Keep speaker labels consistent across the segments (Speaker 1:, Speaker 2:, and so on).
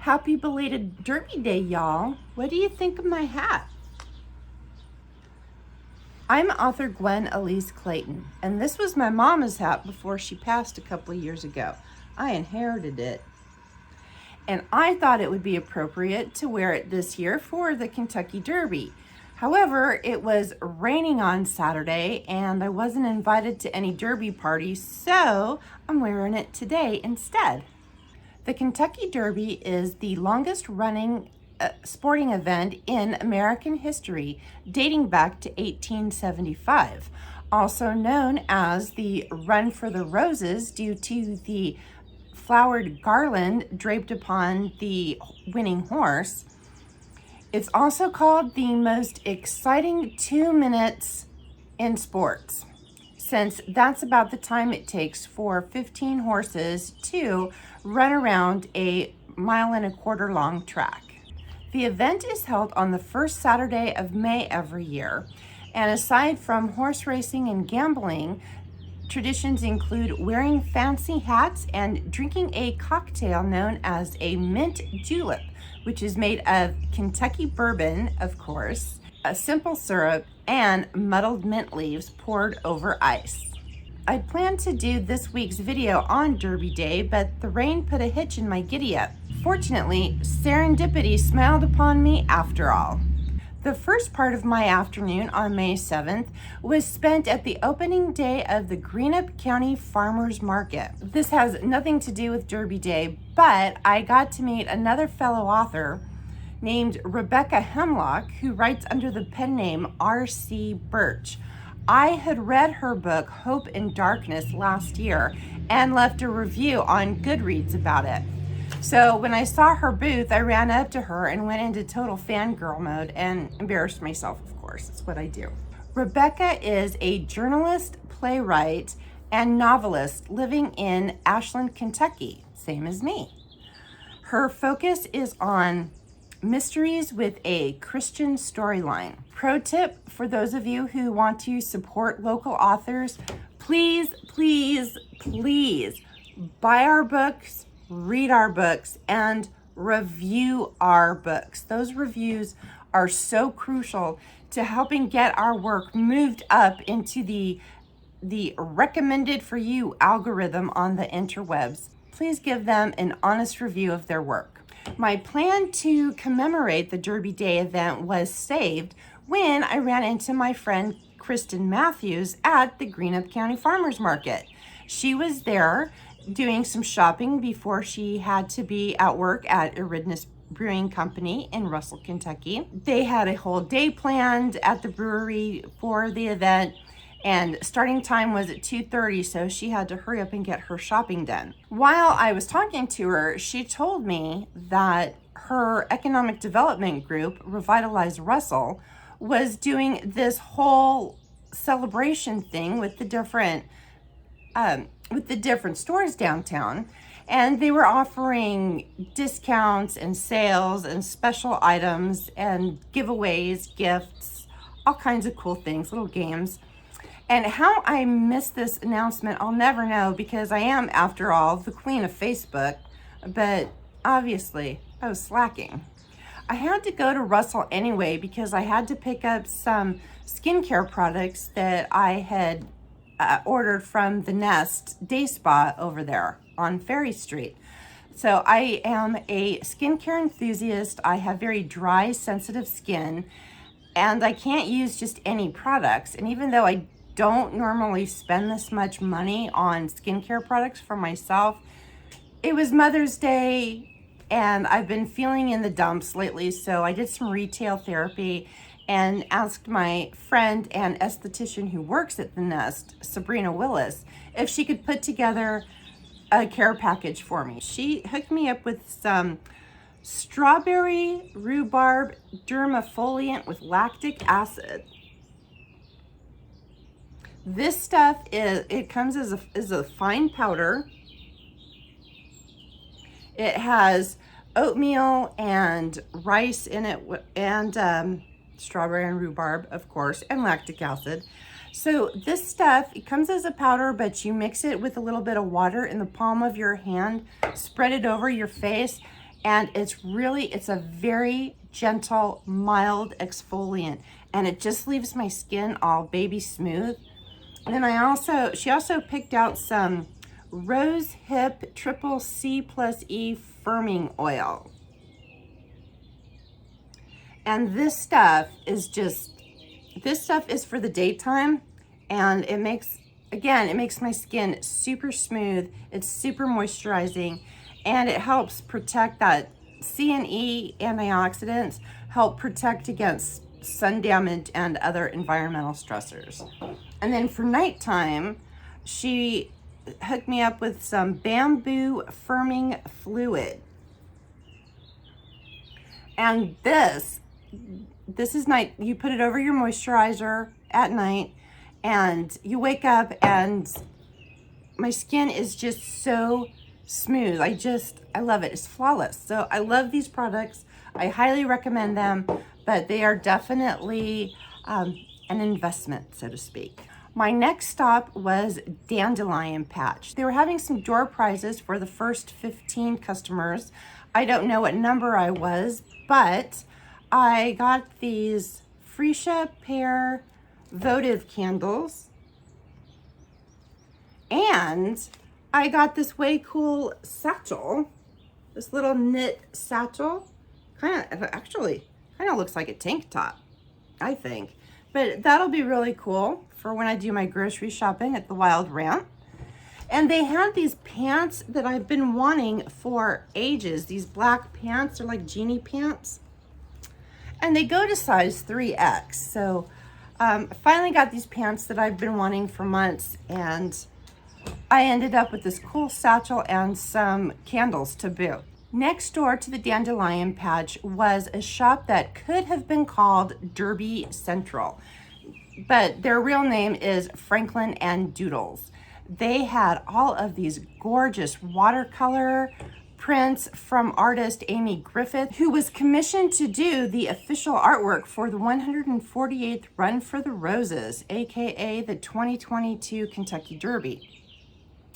Speaker 1: Happy belated Derby Day, y'all. What do you think of my hat? I'm author Gwen Elise Clayton, and this was my mama's hat before she passed a couple of years ago. I inherited it, and I thought it would be appropriate to wear it this year for the Kentucky Derby. However, it was raining on Saturday, and I wasn't invited to any Derby parties, so I'm wearing it today instead. The Kentucky Derby is the longest running sporting event in American history, dating back to 1875, also known as the Run for the Roses due to the flowered garland draped upon the winning horse. It's also called the most exciting 2 minutes in sports, since that's about the time it takes for 15 horses to run around a 1.25 mile long track. The event is held on the first Saturday of May every year, and aside from horse racing and gambling, traditions include wearing fancy hats and drinking a cocktail known as a mint julep, which is made of Kentucky bourbon, of course, a simple syrup, and muddled mint leaves poured over ice. I planned to do this week's video on Derby Day, but the rain put a hitch in my giddy-up. Fortunately, serendipity smiled upon me after all. The first part of my afternoon on May 7th was spent at the opening day of the Greenup County Farmers Market. This has nothing to do with Derby Day, but I got to meet another fellow author named Rebecca Hemlock, who writes under the pen name R.C. Burch. I had read her book, Hope in Darkness, last year and left a review on Goodreads about it. So when I saw her booth, I ran up to her and went into total fangirl mode and embarrassed myself, of course. It's what I do. Rebecca is a journalist, playwright, and novelist living in Ashland, Kentucky, same as me. Her focus is on mysteries with a Christian storyline. Pro tip for those of you who want to support local authors, please, please, please buy our books, read our books, and review our books. Those reviews are so crucial to helping get our work moved up into the recommended for you algorithm on the interwebs. Please give them an honest review of their work. My plan to commemorate the Derby Day event was saved when I ran into my friend Kristen Matthews at the Greenup County Farmers Market. She was there doing some shopping before she had to be at work at Aridness Brewing Company in Russell, Kentucky. They had a whole day planned at the brewery for the event, and starting time was at 2:30, so she had to hurry up and get her shopping done. While I was talking to her, she told me that her economic development group, Revitalize Russell, was doing this whole celebration thing with the different stores downtown, and they were offering discounts and sales and special items and giveaways, gifts, all kinds of cool things, little games. And how I missed this announcement, I'll never know, because I am, after all, the queen of Facebook, but obviously I was slacking. I had to go to Russell anyway because I had to pick up some skincare products that I had ordered from the Nest Day Spa over there on Ferry Street. So I am a skincare enthusiast. I have very dry, sensitive skin, and I can't use just any products. And even though I don't normally spend this much money on skincare products for myself, it was Mother's Day and I've been feeling in the dumps lately, so I did some retail therapy and asked my friend and esthetician who works at the Nest, Sabrina Willis, if she could put together a care package for me. She hooked me up with some strawberry rhubarb dermafoliant with lactic acid. This stuff it comes as a fine powder. It has oatmeal and rice in it, and strawberry and rhubarb, of course, and lactic acid. So this stuff, it comes as a powder, but you mix it with a little bit of water in the palm of your hand, spread it over your face, And it's a very gentle, mild exfoliant, and it just leaves my skin all baby smooth. And then she also picked out some Rose Hip Triple C plus E firming oil. And this stuff is for the daytime, and it makes my skin super smooth. It's super moisturizing, and it helps protect that C and E antioxidants, help protect against sun damage and other environmental stressors. And then for nighttime, she hooked me up with some bamboo firming fluid. And this is night. You put it over your moisturizer at night, and you wake up and my skin is just so smooth. I love it. It's flawless. So I love these products. I highly recommend them, but they are definitely an investment, so to speak. My next stop was Dandelion Patch. They were having some door prizes for the first 15 customers. I don't know what number I was, but I got these freesia pear votive candles, and I got this way cool satchel, this little knit satchel. Kind of looks like a tank top, I think. But that'll be really cool for when I do my grocery shopping at the Wild Ramp. And they had these pants that I've been wanting for ages. These black pants are like genie pants. And they go to size 3X. So I finally got these pants that I've been wanting for months, and I ended up with this cool satchel and some candles to boot. Next door to the Dandelion Patch was a shop that could have been called Derby Central, but their real name is Franklin and Doodles. They had all of these gorgeous watercolor prints from artist Amy Griffith, who was commissioned to do the official artwork for the 148th Run for the Roses, aka the 2022 Kentucky Derby.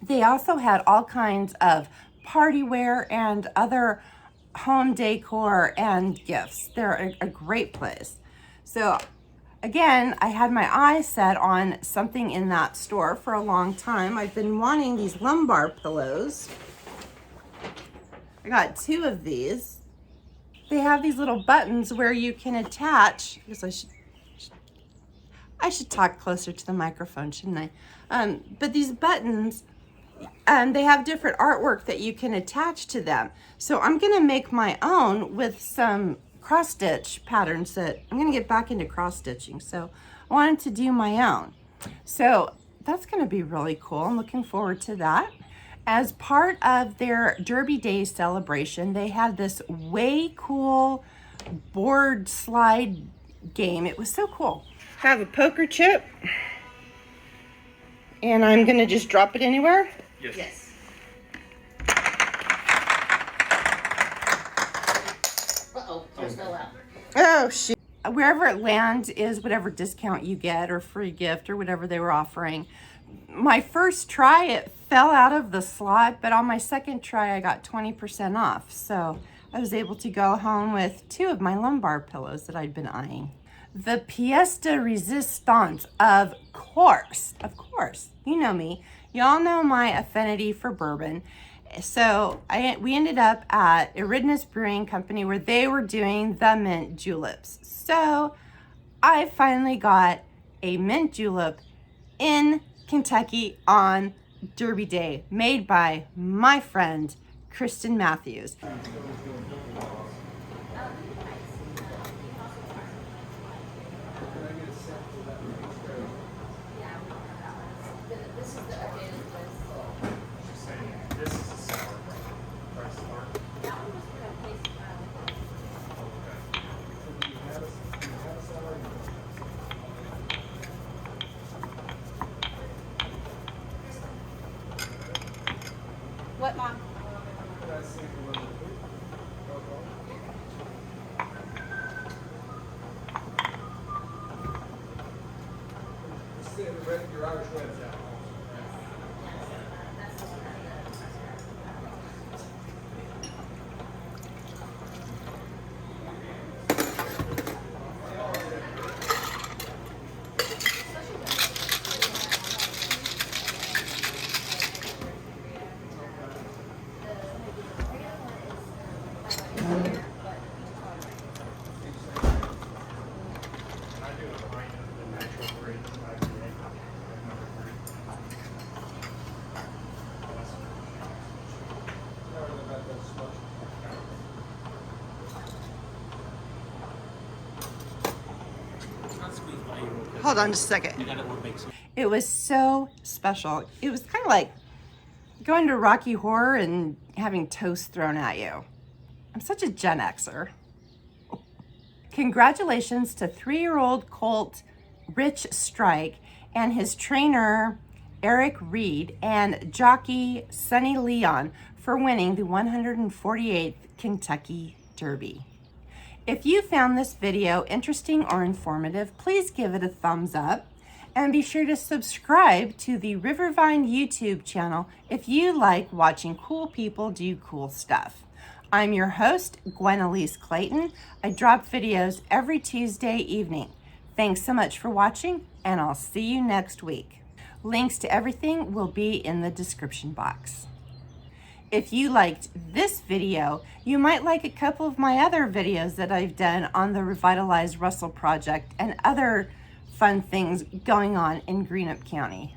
Speaker 1: They also had all kinds of party wear and other home decor and gifts. They're a great place. So again, I had my eyes set on something in that store for a long time. I've been wanting these lumbar pillows. I got 2 of these. They have these little buttons where you can attach. I guess I should talk closer to the microphone, shouldn't I? But these buttons, they have different artwork that you can attach to them. So I'm gonna make my own with some cross stitch patterns that I'm gonna get back into cross stitching. So I wanted to do my own. So that's gonna be really cool. I'm looking forward to that. As part of their Derby Day celebration, they had this way cool board slide game. It was so cool. I have a poker chip, and I'm gonna just drop it anywhere.
Speaker 2: Yes.
Speaker 3: Uh-oh, yours fell out.
Speaker 1: Oh, shit. Wherever it lands is whatever discount you get or free gift or whatever they were offering. My first try, it fell out of the slot, but on my second try, I got 20% off. So I was able to go home with 2 of my lumbar pillows that I'd been eyeing. The pièce de résistance, of course, you know me. Y'all know my affinity for bourbon. So we ended up at Eridanus Brewing Company, where they were doing the mint juleps. So I finally got a mint julep in Kentucky on Derby Day, made by my friend Kristen Matthews. What, Mom?
Speaker 2: Your Irish wed's out.
Speaker 1: Hold on just a second. It was so special. It was kind of like going to Rocky Horror and having toast thrown at you. I'm such a Gen Xer. Congratulations to 3-year-old colt Rich Strike and his trainer Eric Reed and jockey Sonny Leon for winning the 148th Kentucky Derby. If you found this video interesting or informative, please give it a thumbs up and be sure to subscribe to the Rivervine YouTube channel if you like watching cool people do cool stuff. I'm your host, Gwen Clayton. I drop videos every Tuesday evening. Thanks so much for watching, and I'll see you next week. Links to everything will be in the description box. If you liked this video, you might like a couple of my other videos that I've done on the Revitalize Russell Project and other fun things going on in Greenup County.